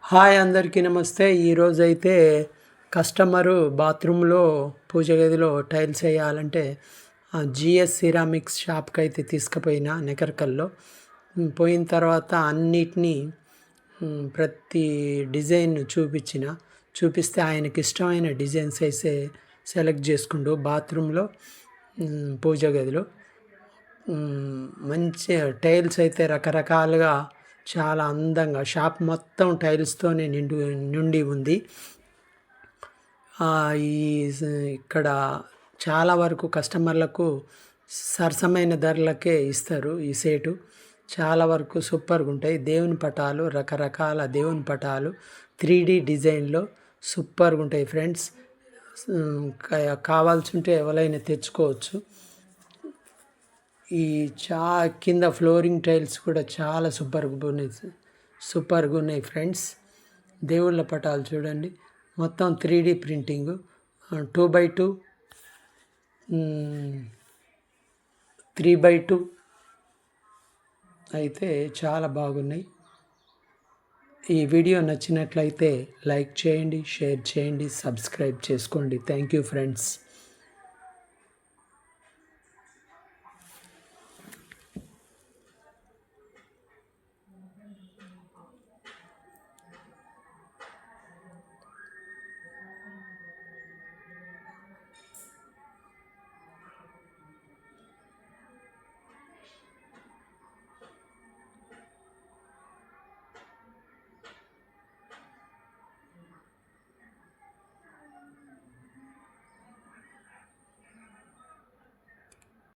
Hi అందరికీ నమస్తే. ఈరోజైతే కస్టమరు బాత్రూంలో పూజ గదిలో టైల్స్ వేయాలంటే జిఎస్ సిరామిక్స్ షాప్కి అయితే తీసుకుపోయిన నెకర్కల్లో. పోయిన తర్వాత అన్నిటినీ ప్రతి డిజైన్ చూపిస్తే ఆయనకి ఇష్టమైన డిజైన్స్ అయితే సెలెక్ట్ చేసుకుంటూ బాత్రూంలో పూజ గదిలో మంచి టైల్స్ అయితే రకరకాలుగా చాలా అందంగా షాప్ మొత్తం టైల్స్తోనే నిండి ఉంది. ఇక్కడ చాలా వరకు కస్టమర్లకు సరసమైన ధరలకే ఇస్తారు. ఈ సేటు చాలా వరకు సూపర్గా ఉంటాయి. దేవుని పటాలు, రకరకాల దేవుని పటాలు 3D డిజైన్లో సూపర్గా ఉంటాయి ఫ్రెండ్స్. కావాల్సి ఉంటే ఎవరైనా తెచ్చుకోవచ్చు. ఈ కింద ఫ్లోరింగ్ టైల్స్ కూడా చాలా సూపర్గా ఉన్నాయి ఫ్రెండ్స్. దేవుళ్ళ పటాలు చూడండి, మొత్తం 3D ప్రింటింగ్ 2x2 3x2 అయితే చాలా బాగున్నాయి. ఈ వీడియో నచ్చినట్లయితే లైక్ చేయండి, షేర్ చేయండి, సబ్స్క్రైబ్ చేసుకోండి. Thank you friends.